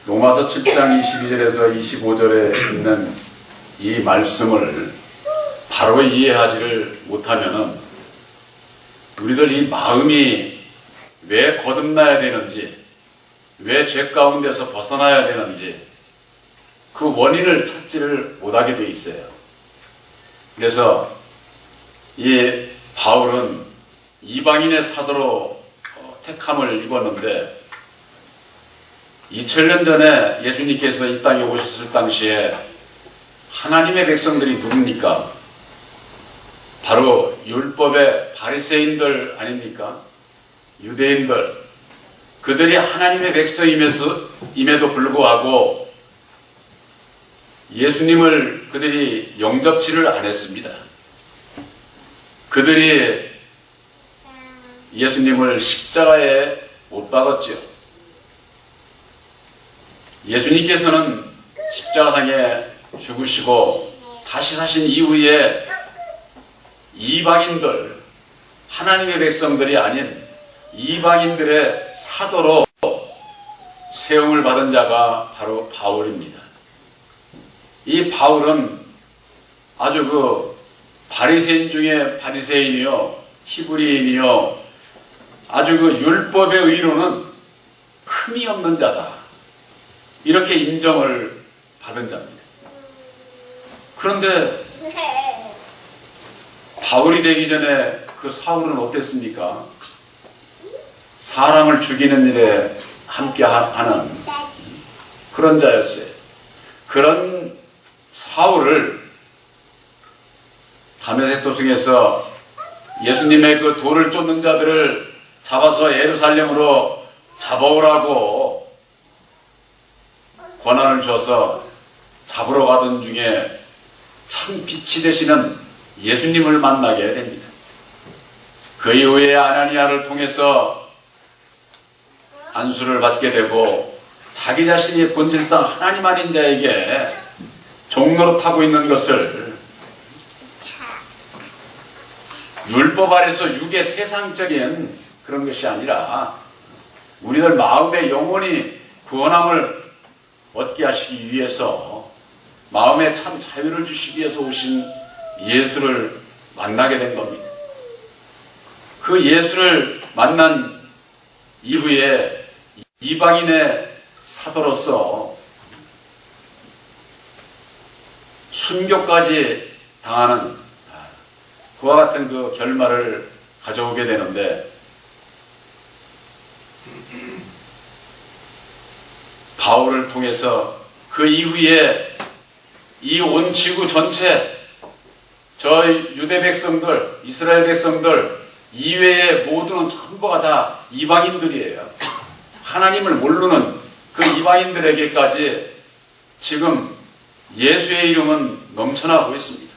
로마서 7장 22절에서 25절에 있는 이 말씀을 바로 이해하지를 못하면은 우리들 이 마음이 왜 거듭나야 되는지, 왜 죄 가운데서 벗어나야 되는지 그 원인을 찾지를 못하게 되어 있어요. 그래서 이 바울은 이방인의 사도로 택함을 입었는데 2000년 전에 예수님께서 이 땅에 오셨을 당시에 하나님의 백성들이 누굽니까? 바로 율법의 바리새인들 아닙니까? 유대인들. 그들이 하나님의 백성임에도 불구하고 예수님을 그들이 영접치를 안 했습니다. 그들이 예수님을 십자가에 못 박았죠. 예수님께서는 십자가상에 죽으시고 다시 사신 이후에 이방인들, 하나님의 백성들이 아닌 이방인들의 사도로 세움을 받은 자가 바로 바울입니다. 이 바울은 아주 그 바리새인 중에 바리새인이요, 히브리인이요, 아주 그 율법의 의로는 흠이 없는 자다, 이렇게 인정을 받은 자입니다. 그런데 바울이 되기 전에 그 사울은 어땠습니까? 사람을 죽이는 일에 함께하는 그런 자였어요. 그런 사울을 다메섹 도성에서 예수님의 그 돌을 쫓는 자들을 잡아서 예루살렘으로 잡아오라고 권한을 줘서 잡으러 가던 중에 참 빛이 되시는 예수님을 만나게 됩니다. 그 이후에 아나니아를 통해서 안수를 받게 되고 자기 자신이 본질상 하나님 아닌 자에게 종노릇하고 있는 것을 율법 아래서 육의 세상적인 그런 것이 아니라 우리들 마음의 영혼이 구원함을 얻게 하시기 위해서 마음에 참 자유를 주시기 위해서 오신 예수를 만나게 된 겁니다. 그 예수를 만난 이후에 이방인의 사도로서 순교까지 당하는 그와 같은 그 결말을 가져오게 되는데, 바울을 통해서 그 이후에 이 온 지구 전체, 저 유대 백성들, 이스라엘 백성들 이외의 모두는 전부가 다 이방인들이에요. 하나님을 모르는 그 이방인들에게까지 지금 예수의 이름은 넘쳐나고 있습니다.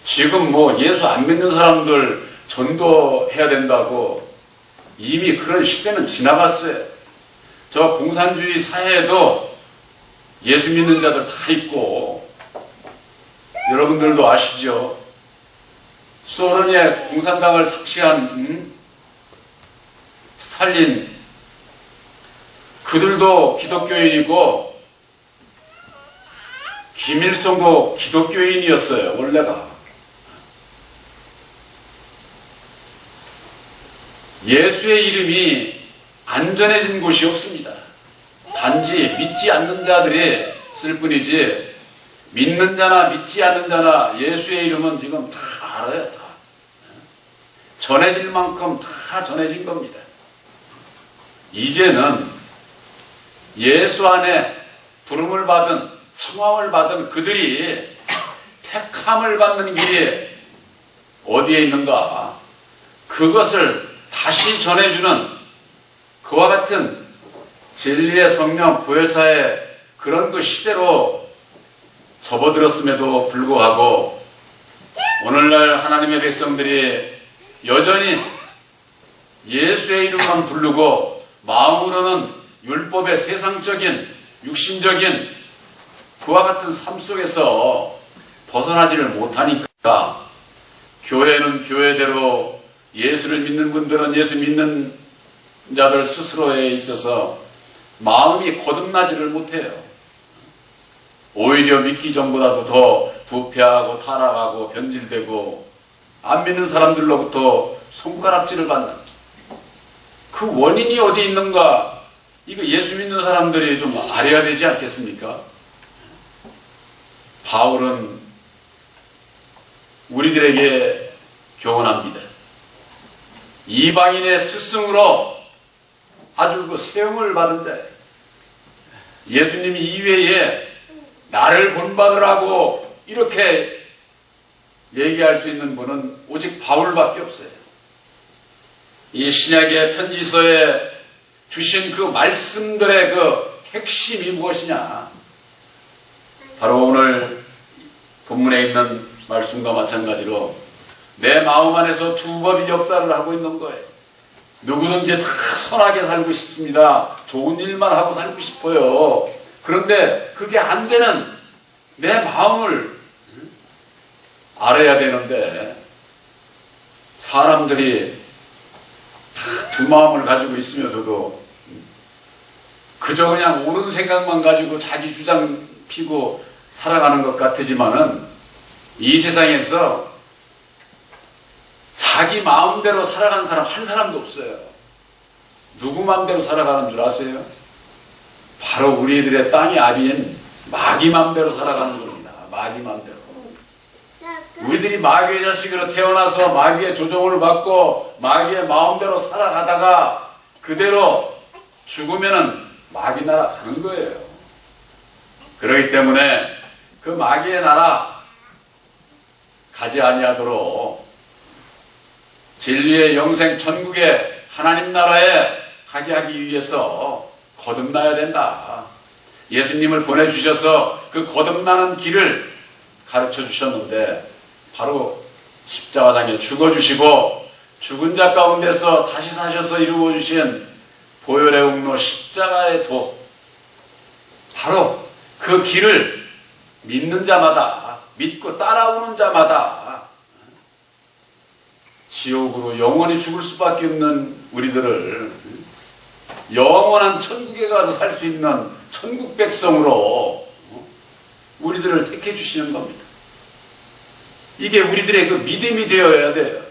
지금 뭐 예수 안 믿는 사람들 전도해야 된다고 이미 그런 시대는 지나갔어요. 저 공산주의 사회에도 예수 믿는 자들 다 있고, 여러분들도 아시죠? 소련의 공산당을 착취한 스탈린, 그들도 기독교인이고 김일성도 기독교인이었어요, 원래가. 예수의 이름이 안전해진 곳이 없습니다. 단지 믿지 않는 자들이 쓸 뿐이지, 믿는 자나 믿지 않는 자나 예수의 이름은 지금 다 알아요. 다 전해질 만큼 다 전해진 겁니다. 이제는 예수 안에 부름을 받은, 청함을 받은 그들이 택함을 받는 길이 어디에 있는가, 그것을 다시 전해주는 그와 같은 진리의 성령 보혜사의 그런 그 시대로 접어들었음에도 불구하고 오늘날 하나님의 백성들이 여전히 예수의 이름만 부르고 마음으로는 율법의 세상적인 육신적인 그와 같은 삶 속에서 벗어나지를 못하니까 교회는 교회대로, 예수를 믿는 분들은 예수 믿는 자들 스스로에 있어서 마음이 거듭나지를 못해요. 오히려 믿기 전보다도 더 부패하고 타락하고 변질되고 안 믿는 사람들로부터 손가락질을 받는 그 원인이 어디 있는가? 이거 예수 믿는 사람들이 좀 알아야 되지 않겠습니까? 바울은 우리들에게 교훈합니다. 이방인의 스승으로 아주 그 세움을 받은 자, 예수님 이외에 나를 본받으라고 이렇게 얘기할 수 있는 분은 오직 바울밖에 없어요. 이 신약의 편지서에 주신 그 말씀들의 그 핵심이 무엇이냐? 바로 오늘 본문에 있는 말씀과 마찬가지로 내 마음 안에서 두 법이 역사를 하고 있는 거예요. 누구든지 다 선하게 살고 싶습니다. 좋은 일만 하고 살고 싶어요. 그런데 그게 안 되는 내 마음을 알아야 되는데 사람들이 두 마음을 가지고 있으면서도 그저 그냥 옳은 생각만 가지고 자기 주장 피고 살아가는 것 같지만은 이 세상에서 자기 마음대로 살아가는 사람 한 사람도 없어요. 누구 마음대로 살아가는 줄 아세요? 바로 우리들의 땅이 아닌 마귀 마음대로 살아가는 겁니다. 마귀 마음대로. 우리들이 마귀의 자식으로 태어나서 마귀의 조종을 받고 마귀의 마음대로 살아가다가 그대로 죽으면은 마귀 나라 가는 거예요. 그렇기 때문에 그 마귀의 나라 가지 아니하도록 진리의 영생 천국의 하나님 나라에 가게 하기 위해서 거듭나야 된다. 예수님을 보내주셔서 그 거듭나는 길을 가르쳐 주셨는데 바로 십자가상에 죽어주시고 죽은 자 가운데서 다시 사셔서 이루어주신 보혈의 옥로 십자가의 도, 바로 그 길을 믿는 자마다, 믿고 따라오는 자마다 지옥으로 영원히 죽을 수밖에 없는 우리들을 영원한 천국에 가서 살 수 있는 천국 백성으로 우리들을 택해 주시는 겁니다. 이게 우리들의 그 믿음이 되어야 돼요.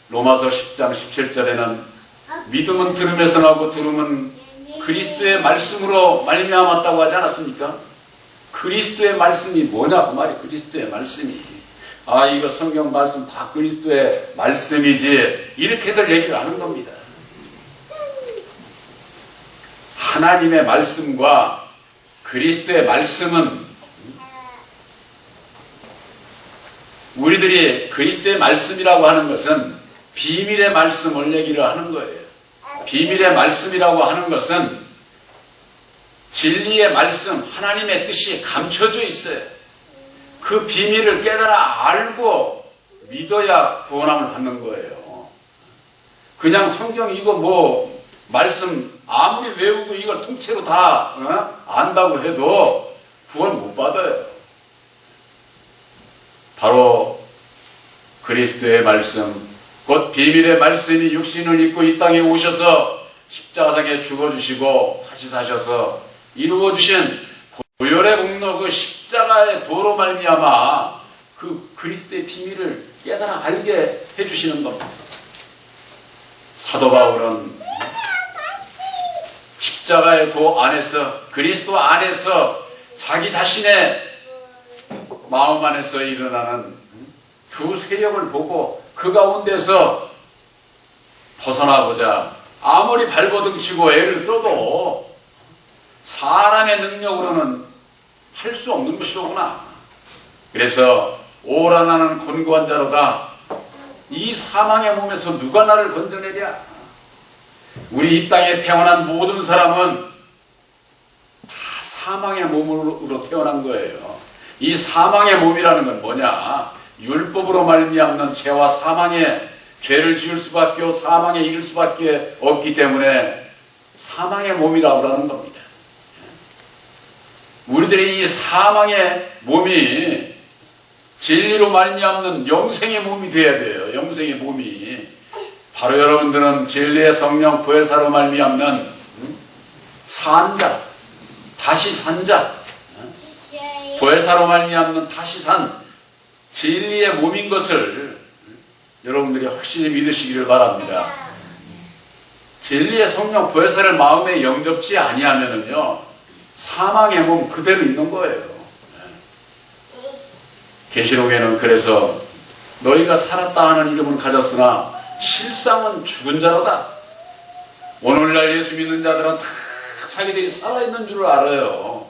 로마서 10장 17절에는 믿음은 들음에서 나고 들음은 그리스도의 말씀으로 말미암았다고 하지 않았습니까? 그리스도의 말씀이 뭐냐 그 말이 그리스도의 말씀이 이거 성경 말씀 다 그리스도의 말씀이지 이렇게들 얘기를 하는 겁니다. 하나님의 말씀과 그리스도의 말씀은 우리들이 그리스도의 말씀이라고 하는 것은 비밀의 말씀을 얘기를 하는 거예요. 비밀의 말씀이라고 하는 것은 진리의 말씀, 하나님의 뜻이 감춰져 있어요. 그 비밀을 깨달아 알고 믿어야 구원함을 받는 거예요. 그냥 성경 이거 뭐 말씀 아무리 외우고 이걸 통째로 다 안다고 해도 구원 못 받아요. 바로 그리스도의 말씀, 곧 비밀의 말씀이 육신을 입고 이 땅에 오셔서 십자가상에 죽어주시고 다시 사셔서 이루어주신 보혈의 공로 그 십자가의 도로 말미암아 그 그리스도의 비밀을 깨달아 알게 해주시는 겁니다. 사도 바울은 십자가의 도 안에서 그리스도 안에서 자기 자신의 마음 안에서 일어나는 두 세력을 보고 그 가운데서 벗어나고자 아무리 발버둥 치고 애를 써도 사람의 능력으로는 할 수 없는 것이로구나. 그래서 오라 나는 곤고한 자로다. 이 사망의 몸에서 누가 나를 건져내랴. 우리 이 땅에 태어난 모든 사람은 다 사망의 몸으로 태어난 거예요. 이 사망의 몸이라는 건 뭐냐? 율법으로 말미암는 죄와 사망의 죄를 지을 수밖에 없고 사망에 이를 수밖에 없기 때문에 사망의 몸이라고 하는 겁니다. 우리들의 이 사망의 몸이 진리로 말미암는 영생의 몸이 되어야 돼요. 영생의 몸이 바로 여러분들은 진리의 성령 보혜사로 말미암는 산자, 다시 산자, 보혜사로 말미암는 다시 산 진리의 몸인 것을 여러분들이 확실히 믿으시기를 바랍니다. 진리의 성령 보혜사를 마음에 영접지 아니하면은요, 사망의 몸 그대로 있는 거예요. 계시록에는 그래서 너희가 살았다 하는 이름을 가졌으나 실상은 죽은 자로다. 오늘날 예수 믿는 자들은 다 자기들이 살아있는 줄 알아요.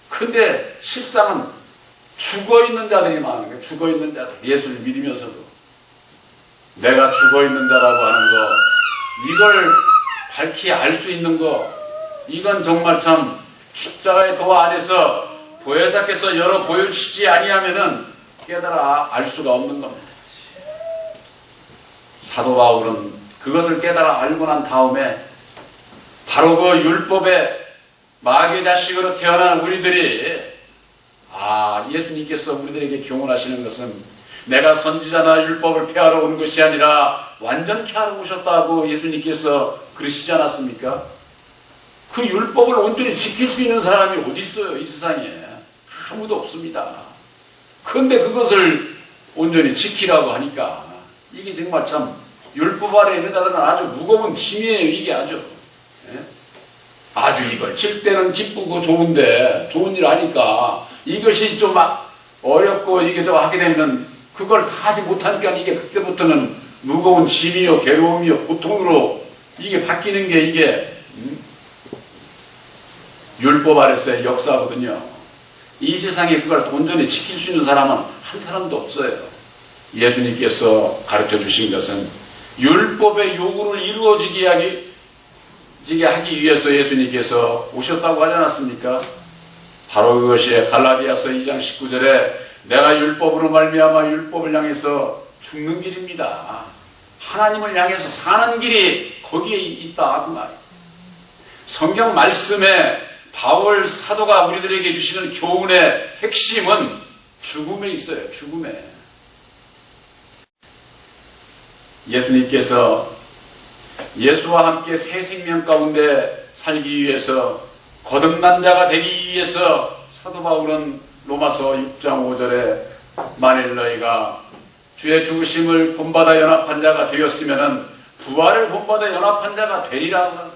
근데 실상은 죽어있는 자들이 많은 거예요. 죽어있는 자들. 예수를 믿으면서도. 내가 죽어있는 자라고 하는 거, 이걸 밝히 알 수 있는 거, 이건 정말 참 십자가의 도화 안에서 보혜사께서 열어 보여주시지 아니하면은 깨달아 알 수가 없는 겁니다. 사도 바울은 그것을 깨달아 알고 난 다음에 바로 그 율법의 마귀의 자식으로 태어난 우리들이 예수님께서 우리들에게 교훈하시는 것은 내가 선지자나 율법을 폐하러 온 것이 아니라 완전케 하러 오셨다고 예수님께서 그러시지 않았습니까? 그 율법을 온전히 지킬 수 있는 사람이 어디 있어요? 이 세상에 아무도 없습니다. 그런데 그것을 온전히 지키라고 하니까 이게 정말 참 율법 아래 있는 자들은 아주 무거운 짐이에요. 이게 아주 이걸 칠 때는 기쁘고 좋은데 좋은 일 하니까 이것이 좀 어렵고 이게 좀 하게 되면 그걸 다 하지 못하니까 이게 그때부터는 무거운 짐이요 괴로움이요 고통으로 이게 바뀌는 게 이게 율법 아래서의 역사거든요. 이 세상에 그걸 온전히 지킬 수 있는 사람은 한 사람도 없어요. 예수님께서 가르쳐 주신 것은 율법의 요구를 이루어지게 하기 위해서 예수님께서 오셨다고 하지 않았습니까? 바로 그것이 갈라디아서 2장 19절에 내가 율법으로 말미암아 율법을 향해서 죽는 길입니다. 하나님을 향해서 사는 길이 거기에 있다 그 말이에요. 성경 말씀에 바울 사도가 우리들에게 주시는 교훈의 핵심은 죽음에 있어요. 죽음에. 예수님께서 예수와 함께 새 생명 가운데 살기 위해서 거듭난 자가 되기 위해서 사도 바울은 로마서 6장 5절에 만일 너희가 주의 죽으심을 본받아 연합한 자가 되었으면 부활을 본받아 연합한 자가 되리라.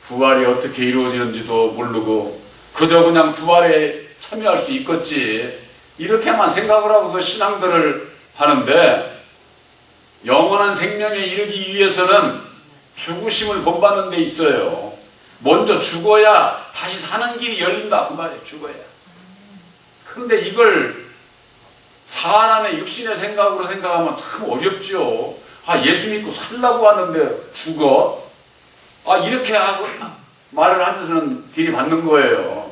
부활이 어떻게 이루어지는지도 모르고 그저 그냥 부활에 참여할 수 있겠지 이렇게만 생각을 하고서 신앙들을 하는데 영원한 생명에 이르기 위해서는 죽으심을 본받는 데 있어요. 먼저 죽어야 다시 사는 길이 열린다 그 말이에요. 죽어야. 그런데 이걸 사람의 육신의 생각으로 생각하면 참 어렵죠. 예수 믿고 살라고 하는데 죽어? 이렇게 하고 말을 하면서는 들이받는 거예요.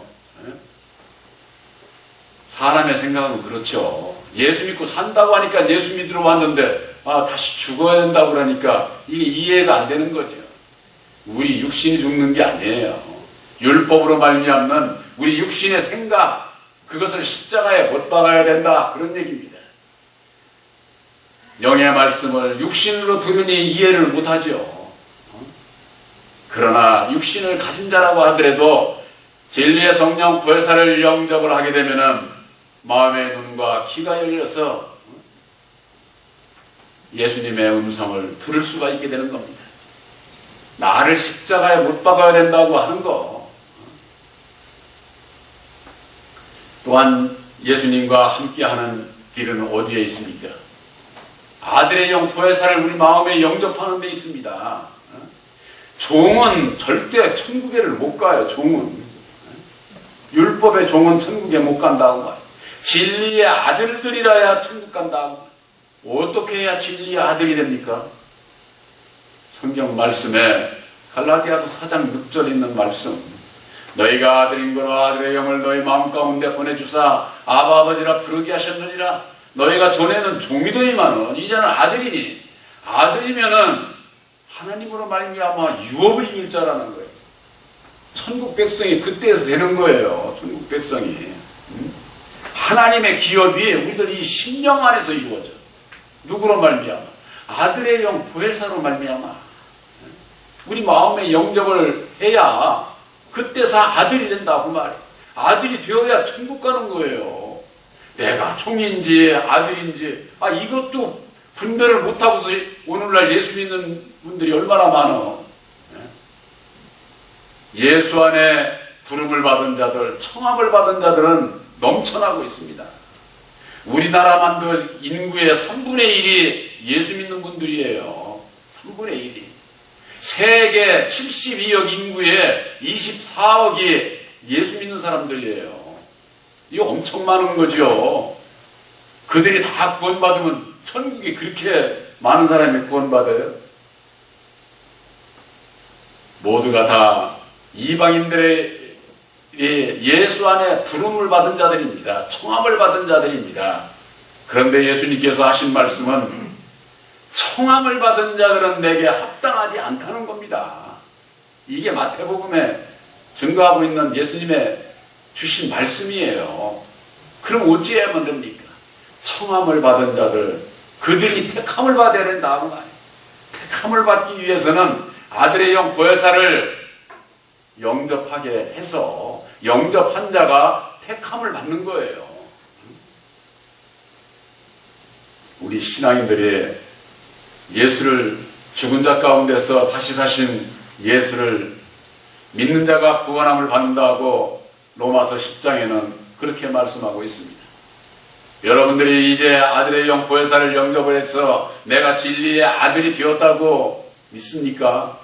사람의 생각은 그렇죠. 예수 믿고 산다고 하니까 예수 믿으러 왔는데 다시 죽어야 된다고 그러니까 이게 이해가 안 되는 거죠. 우리 육신이 죽는 게 아니에요. 율법으로 말미암는 우리 육신의 생각 그것을 십자가에 못 박아야 된다 그런 얘기입니다. 영의 말씀을 육신으로 들으니 이해를 못하죠. 그러나 육신을 가진 자라고 하더라도 진리의 성령 보혜사를 영접을 하게 되면은 마음의 눈과 귀가 열려서 예수님의 음성을 들을 수가 있게 되는 겁니다. 나를 십자가에 못 박아야 된다고 하는 거. 또한 예수님과 함께하는 길은 어디에 있습니까? 아들의 영 보혜사를 우리 마음에 영접하는 데 있습니다. 종은 절대 천국에를 못 가요. 종은 율법의 종은 천국에 못 간다고 말이에요. 진리의 아들들이라야 천국 간다고. 어떻게 해야 진리의 아들이 됩니까? 성경 말씀에 갈라디아서 4장 6절 있는 말씀 너희가 아들인 거로 아들의 영을 너희 마음 가운데 보내주사 아바 아버지라 부르게 하셨느니라. 너희가 전에는 종이더니만은 이제는 아들이니 아들이면은 하나님으로 말미암아 유업을 이을 자라는 거예요. 천국 백성이 그때에서 되는 거예요. 천국 백성이. 하나님의 기업이 우리들 이 심령 안에서 이루어져. 누구로 말미암아? 아들의 영 보혜사로 말미암아 우리 마음에 영접을 해야 그때서 아들이 된다고 말이에요. 아들이 되어야 천국 가는 거예요. 내가 종인지 아들인지 이것도 분별을 못하고서 오늘날 예수 믿는 분들이 얼마나 많아. 예수 안에 부름을 받은 자들, 청함을 받은 자들은 넘쳐나고 있습니다. 우리나라만도 인구의 3분의 1이 예수 믿는 분들이에요. 3분의 1이. 세계 72억 인구의 24억이 예수 믿는 사람들이에요. 이거 엄청 많은 거죠. 그들이 다 구원받으면 천국에 그렇게 많은 사람이 구원받아요. 모두가 다 이방인들의 예수 안에 부름을 받은 자들입니다. 청함을 받은 자들입니다. 그런데 예수님께서 하신 말씀은 청함을 받은 자들은 내게 합당하지 않다는 겁니다. 이게 마태복음에 증거하고 있는 예수님의 주신 말씀이에요. 그럼 어찌하면 됩니까? 청함을 받은 자들, 그들이 택함을 받아야 된다고 말이에요. 택함을 받기 위해서는 아들의 영 보혜사를 영접하게 해서 영접한 자가 택함을 받는 거예요. 우리 신앙인들이 예수를 죽은 자 가운데서 다시 사신 예수를 믿는 자가 구원함을 받는다고 로마서 10장에는 그렇게 말씀하고 있습니다. 여러분들이 이제 아들의 영 보혜사를 영접을 해서 내가 진리의 아들이 되었다고 믿습니까?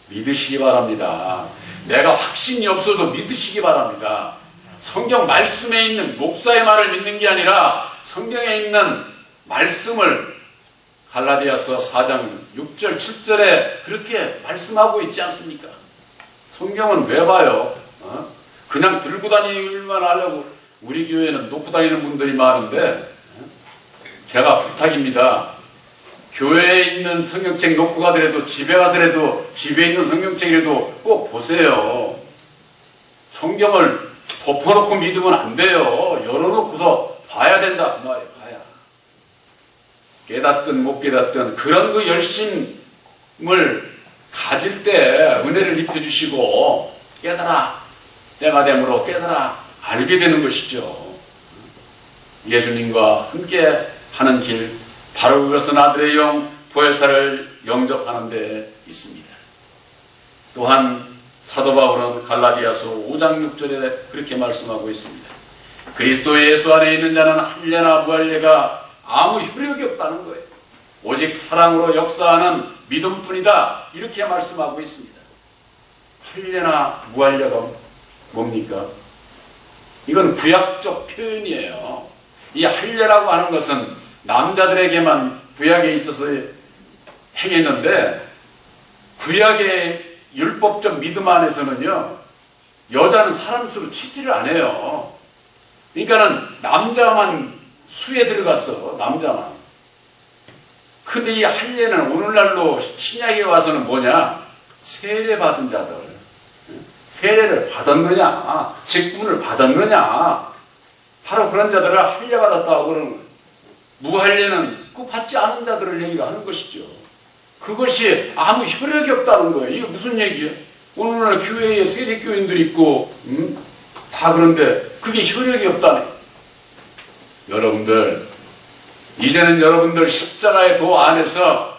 믿으시기 바랍니다. 내가 확신이 없어도 믿으시기 바랍니다. 성경 말씀에 있는 목사의 말을 믿는 게 아니라 성경에 있는 말씀을 갈라디아서 4장 6절 7절에 그렇게 말씀하고 있지 않습니까? 성경은 왜 봐요? 그냥 들고 다니기만 하려고 우리 교회는 놓고 다니는 분들이 많은데 제가 부탁입니다. 교회에 있는 성경책 놓고 가더라도 집에 가더라도 집에 있는 성경책이라도 꼭 보세요. 성경을 덮어놓고 믿으면 안 돼요. 열어놓고서 봐야 된다 그 말이에요. 봐야. 깨닫든 못 깨닫든 그런 그 열심을 가질 때 은혜를 입혀주시고 깨달아 때가 되므로 깨달아 알게 되는 것이죠. 예수님과 함께 하는 길 바로 그것은 아들의 영 보혜사를 영접하는 데 있습니다. 또한 사도 바울은 갈라디아서 5장 6절에 그렇게 말씀하고 있습니다. 그리스도 예수 안에 있는 자는 할례나 무할례가 아무 효력이 없다는 거예요. 오직 사랑으로 역사하는 믿음뿐이다. 이렇게 말씀하고 있습니다. 할례나 무할례가 뭡니까? 이건 구약적 표현이에요. 이 할례라고 하는 것은 남자들에게만 구약에 있어서 행했는데 구약의 율법적 믿음 안에서는요 여자는 사람 수로 치지를 안 해요. 그러니까는 남자만 수에 들어갔어. 남자만. 근데 이 할례는 오늘날로 신약에 와서는 뭐냐? 세례받은 자들. 세례를 받았느냐? 직분을 받았느냐? 바로 그런 자들을 할례 받았다고 그러는 거예요. 무할례는 그 받지 않은 자들을 얘기를 하는 것이죠. 그것이 아무 효력이 없다는 거예요. 이게 무슨 얘기예요? 오늘날 교회에 세례교인들이 있고 다 그런데 그게 효력이 없다네. 여러분들 이제는 여러분들 십자가의 도 안에서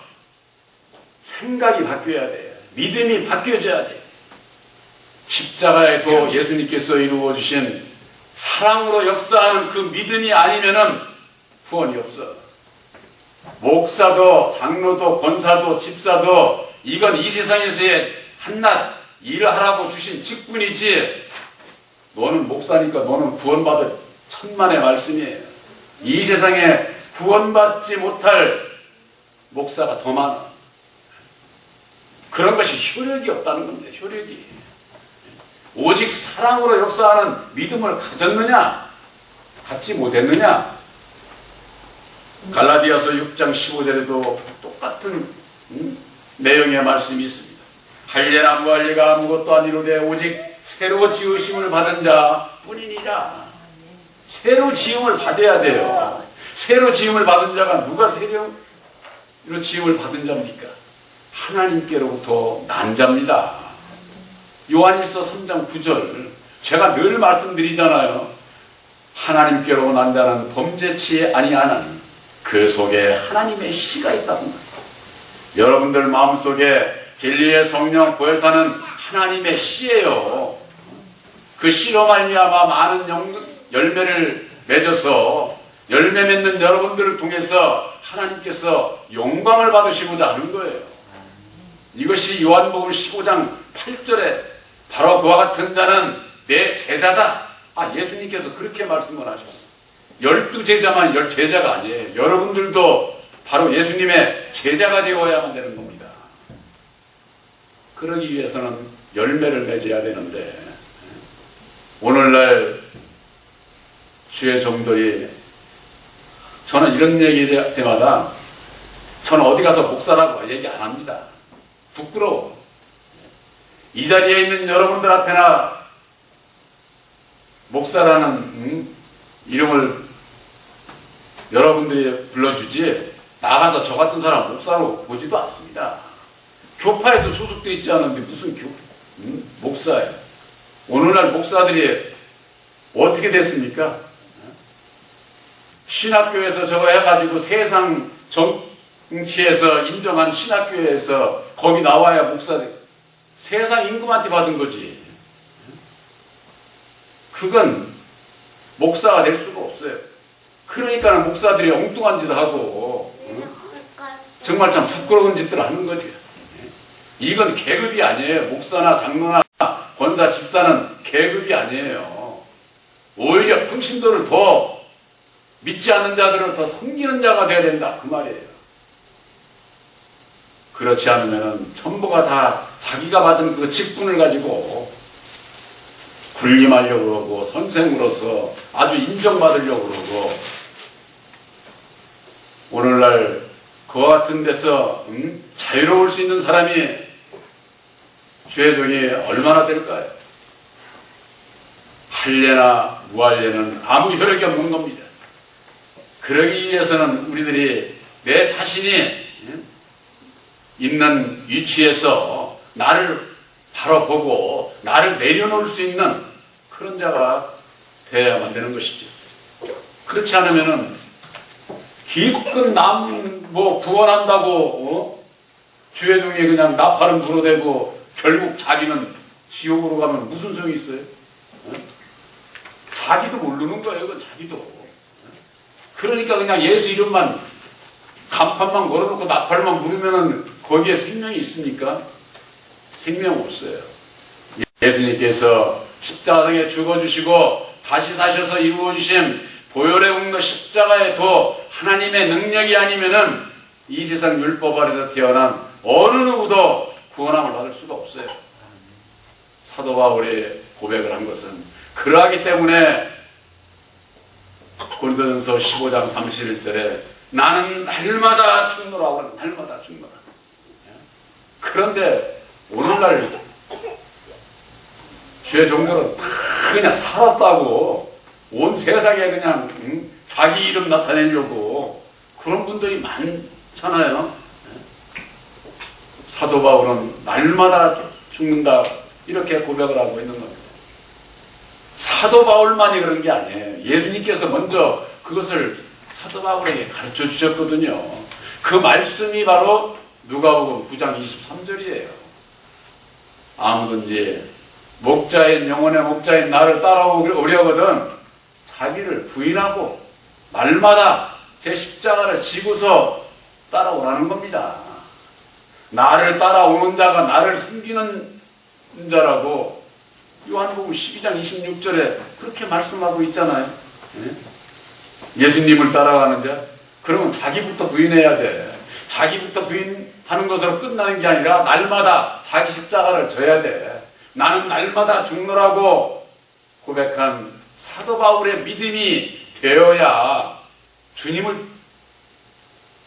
생각이 바뀌어야 돼요. 믿음이 바뀌어져야 돼요. 십자가의 도 예수님께서 이루어주신 사랑으로 역사하는 그 믿음이 아니면은 구원이 없어. 목사도 장로도 권사도 집사도 이건 이 세상에서의 한낱 일을 하라고 주신 직분이지 너는 목사니까 너는 구원받을 천만의 말씀이에요. 이 세상에 구원받지 못할 목사가 더 많아. 그런 것이 효력이 없다는 겁니다. 효력이. 오직 사랑으로 역사하는 믿음을 가졌느냐 갖지 못했느냐. 갈라디아서 6장 15절에도 똑같은 내용의 말씀이 있습니다. 할례나 무할례가 아무것도 아니로되 오직 새로 지으심을 받은 자 뿐이니라. 새로 지음을 받아야 돼요. 새로 지음을 받은 자가 누가 새로 이런 지음을 받은 자입니까? 하나님께로부터 난 자입니다. 요한일서 3장 9절 제가 늘 말씀드리잖아요. 하나님께로 난 자는 범죄치 아니하는 그 속에 하나님의 씨가 있다고. 여러분들 마음속에 진리의 성령 보혜사는 하나님의 씨예요. 그 씨로 말미암아 많은 열매를 맺어서 열매 맺는 여러분들을 통해서 하나님께서 영광을 받으시고자 하는 거예요. 이것이 요한복음 15장 8절에 바로 그와 같은 자는 내 제자다. 예수님께서 그렇게 말씀을 하셨어요. 12제자만 제자가 아니에요. 여러분들도 바로 예수님의 제자가 되어야만 되는 겁니다. 그러기 위해서는 열매를 맺어야 되는데 오늘날 주의 종들이 저는 이런 얘기 때마다 저는 어디 가서 목사라고 얘기 안 합니다. 부끄러워. 이 자리에 있는 여러분들 앞에나 목사라는 이름을 여러분들이 불러주지 나가서 저 같은 사람 목사로 보지도 않습니다. 교파에도 소속되어 있지 않은데 무슨 목사예요. 오늘날 목사들이 어떻게 됐습니까? 신학교에서 저거 해가지고 세상 정치에서 인정한 신학교에서 거기 나와야 목사들 세상 임금한테 받은 거지. 그건 목사가 될 수가 없어요. 그러니까 목사들이 엉뚱한 짓을 하고 정말 참 부끄러운 짓들을 하는 거죠. 이건 계급이 아니에요. 목사나 장로나 권사, 집사는 계급이 아니에요. 오히려 평신도를 더 믿지 않는 자들을 더 섬기는 자가 되어야 된다. 그 말이에요. 그렇지 않으면 전부가 다 자기가 받은 그 직분을 가지고 군림하려고 그러고 선생으로서 아주 인정받으려고 그러고 오늘날 그와 같은 데서 자유로울 수 있는 사람이 주의 종이 얼마나 될까요? 할례나 무할례는 아무 효력이 없는 겁니다. 그러기 위해서는 우리들이 내 자신이 있는 위치에서 나를 바로 보고 나를 내려놓을 수 있는 그런 자가 되어야만 되는 것이죠. 그렇지 않으면은 기껏 구원한다고 주의 종이 그냥 나팔은 불어대고 결국 자기는 지옥으로 가면 무슨 소용이 있어요? 자기도 모르는 거예요. 그건 자기도. 그러니까 그냥 예수 이름만 간판만 걸어놓고 나팔만 부르면은 거기에 생명이 있습니까? 생명 없어요. 예수님께서 십자가에 죽어주시고 다시 사셔서 이루어주신 보혈의 공로 십자가의 도 하나님의 능력이 아니면은 이 세상 율법 아래서 태어난 어느 누구도 구원함을 받을 수가 없어요. 사도 바울이 고백을 한 것은 그러하기 때문에 고린도전서 15장 31절에 나는 날마다 죽노라고 날마다 죽노라. 그런데 오늘날 주의 종들은 다 그냥 살았다고 온 세상에 그냥 자기 이름 나타내려고 그런 분들이 많잖아요. 사도 바울은 날마다 죽는다 이렇게 고백을 하고 있는 겁니다. 사도 바울만이 그런 게 아니에요. 예수님께서 먼저 그것을 사도 바울에게 가르쳐 주셨거든요. 그 말씀이 바로 누가복음 9장 23절이에요. 아무든지 목자인 영혼의 목자인 나를 따라오려거든 자기를 부인하고 날마다 제 십자가를 지고서 따라오라는 겁니다. 나를 따라오는 자가 나를 섬기는 자라고 요한복음 12장 26절에 그렇게 말씀하고 있잖아요. 예수님을 따라가는 자? 그러면 자기부터 부인해야 돼. 자기부터 부인하는 것으로 끝나는 게 아니라 날마다 자기 십자가를 져야 돼. 나는 날마다 죽노라고 고백한 사도 바울의 믿음이 되어야 주님을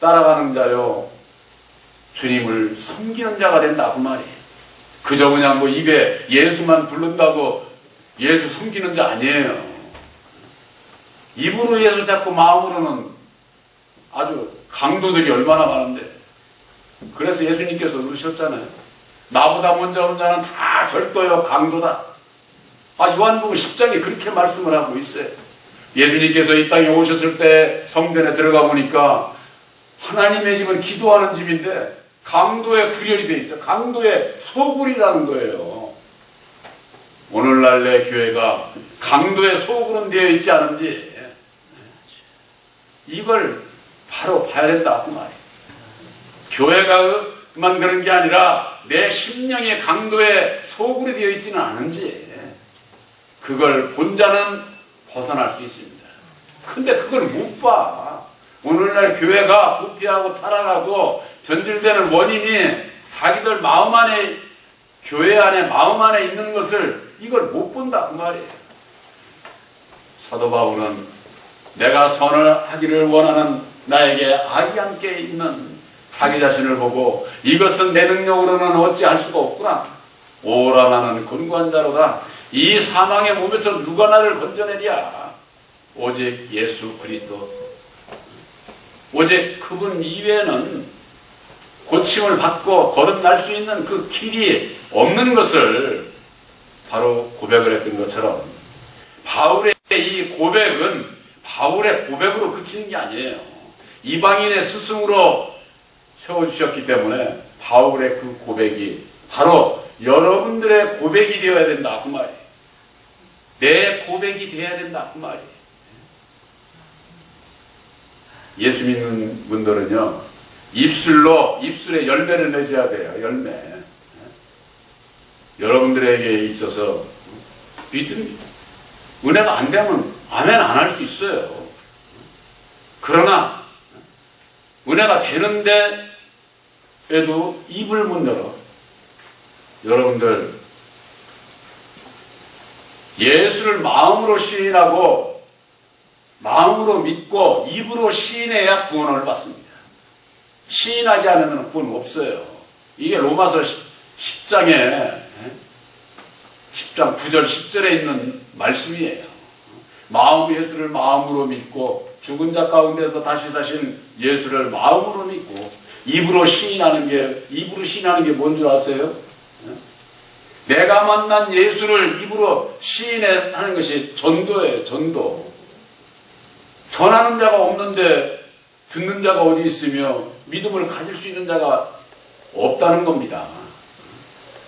따라가는 자요. 주님을 섬기는 자가 된다. 그 말이에요. 그저 그냥 입에 예수만 부른다고 예수 섬기는 자 아니에요. 입으로 예수 잡고 마음으로는 아주 강도들이 얼마나 많은데 그래서 예수님께서 그러셨잖아요. 나보다 먼저 오는 자는 다 절도요 강도다. 요한복음 10장에 그렇게 말씀을 하고 있어요. 예수님께서 이 땅에 오셨을 때 성전에 들어가 보니까 하나님의 집은 기도하는 집인데 강도의 구별이 되어 있어요. 강도의 소굴이라는 거예요. 오늘날 내 교회가 강도의 소굴은 되어 있지 않은지 이걸 바로 봐야 된다 그 말이에요. 교회가만 그런 게 아니라 내 심령의 강도의 소굴이 되어 있지는 않은지 그걸 본 자는 벗어날 수 있습니다. 근데 그걸 못 봐. 오늘날 교회가 부패하고 타락하고 변질되는 원인이 자기들 마음 안에, 교회 안에 마음 안에 있는 것을 이걸 못 본다 그 말이에요. 사도 바울은 내가 선을 하기를 원하는 나에게 악이 함께 있는 자기 자신을 보고 이것은 내 능력으로는 어찌할 수가 없구나. 오라 나는 곤고한 자로다. 이 사망의 몸에서 누가 나를 건져내랴. 오직 예수 그리스도. 오직 그분 이외에는 고침을 받고 거듭날 수 있는 그 길이 없는 것을 바로 고백을 했던 것처럼 바울의 이 고백은 바울의 고백으로 그치는 게 아니에요. 이방인의 스승으로 세워주셨기 때문에 바울의 그 고백이 바로 여러분들의 고백이 되어야 된다 그 말이에요. 내 고백이 되어야 된다 그 말이에요. 예수 믿는 분들은요 입술에 열매를 맺어야 돼요. 열매. 여러분들에게 있어서 믿음 은혜가 안 되면 아멘 안 할 수 있어요. 그러나 은혜가 되는데 에도 입을 못 열어. 여러분들 예수를 마음으로 시인하고 마음으로 믿고 입으로 시인해야 구원을 받습니다. 시인하지 않으면 구원 없어요. 이게 로마서 10장 9절 10절에 있는 말씀이에요. 예수를 마음으로 믿고 죽은 자 가운데서 다시 사신 예수를 마음으로 믿고 입으로 시인하는 게 뭔 줄 아세요? 내가 만난 예수를 입으로 시인하는 것이 전도예요. 전도. 전하는 자가 없는데 듣는 자가 어디 있으며 믿음을 가질 수 있는 자가 없다는 겁니다.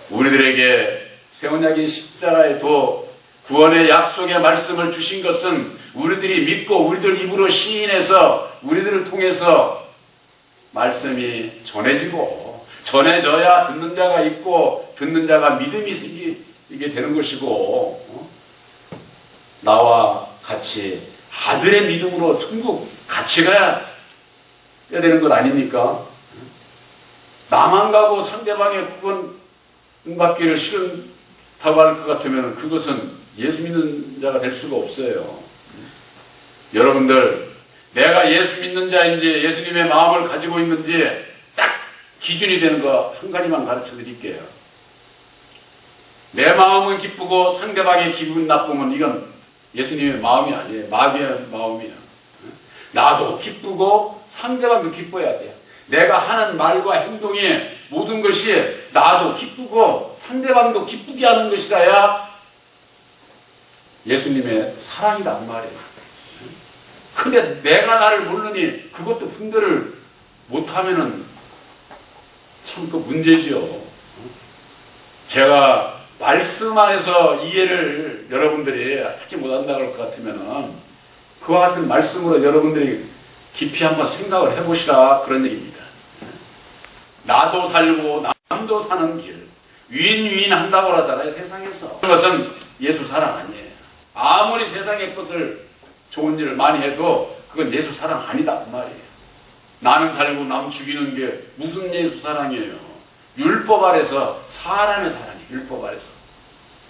우리들에게 새 언약인 십자가에도 구원의 약속의 말씀을 주신 것은 우리들이 믿고 우리들 입으로 시인해서 우리들을 통해서 말씀이 전해지고 전해져야 듣는 자가 있고 듣는 자가 믿음이 생기게 되는 것이고 나와 같이 아들의 믿음으로 천국 같이 가야 되는 것 아닙니까? 나만 가고 상대방의 구원 받기를 싫다고 할 것 같으면 그것은 예수 믿는 자가 될 수가 없어요. 여러분들 내가 예수 믿는 자인지 예수님의 마음을 가지고 있는지 딱 기준이 되는 거 한 가지만 가르쳐 드릴게요. 내 마음은 기쁘고 상대방의 기분 나쁘면 이건 예수님의 마음이 아니에요. 마귀의 마음이에요. 나도 기쁘고 상대방도 기뻐야 돼요. 내가 하는 말과 행동이 모든 것이 나도 기쁘고 상대방도 기쁘게 하는 것이라야 예수님의 사랑이다 그 말이에요. 근데 내가 나를 모르니 그것도 분별을 못하면은 참 그 문제죠. 제가 말씀 안에서 이해를 여러분들이 하지 못한다고 할 것 같으면은 그와 같은 말씀으로 여러분들이 깊이 한번 생각을 해보시라 그런 얘기입니다. 나도 살고 남도 사는 길 윈윈 한다고 하잖아요. 세상에서 그것은 예수 사랑 아니에요. 아무리 세상의 것을 좋은 일을 많이 해도 그건 예수 사랑 아니다 그 말이에요. 나는 살고 남 죽이는 게 무슨 예수 사랑이에요. 율법 아래서 사람의 사랑이에요. 율법 아래서.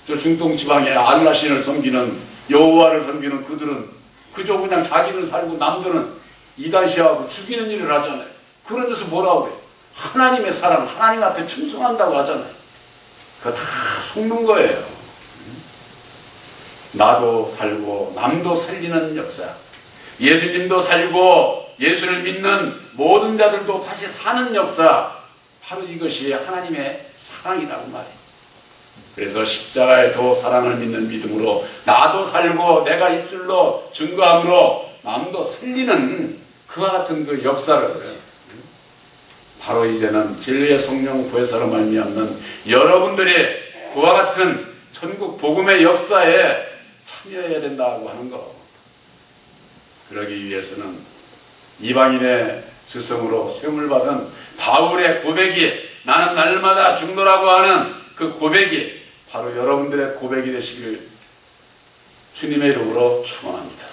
저 중동 지방에 알라신을 섬기는 여호와를 섬기는 그들은 그저 그냥 자기는 살고 남들은 이단시하고 죽이는 일을 하잖아요. 그런 데서 뭐라고 그래요? 하나님의 사랑, 하나님 앞에 충성한다고 하잖아요. 그거 다 속는 거예요. 나도 살고 남도 살리는 역사. 예수님도 살고 예수를 믿는 모든 자들도 다시 사는 역사. 바로 이것이 하나님의 사랑이라고 말이에요. 그래서 십자가의 도 사랑을 믿는 믿음으로 나도 살고 내가 입술로 증거함으로 마음도 살리는 그와 같은 그 역사를 바로 이제는 진리의 성령 보혜사로 말미암는 여러분들이 그와 같은 천국 복음의 역사에 참여해야 된다고 하는 것. 그러기 위해서는 이방인의 스승으로 세움을 받은 바울의 고백이 나는 날마다 중도라고 하는 그 고백이 바로 여러분들의 고백이 되시길 주님의 이름으로 축원합니다.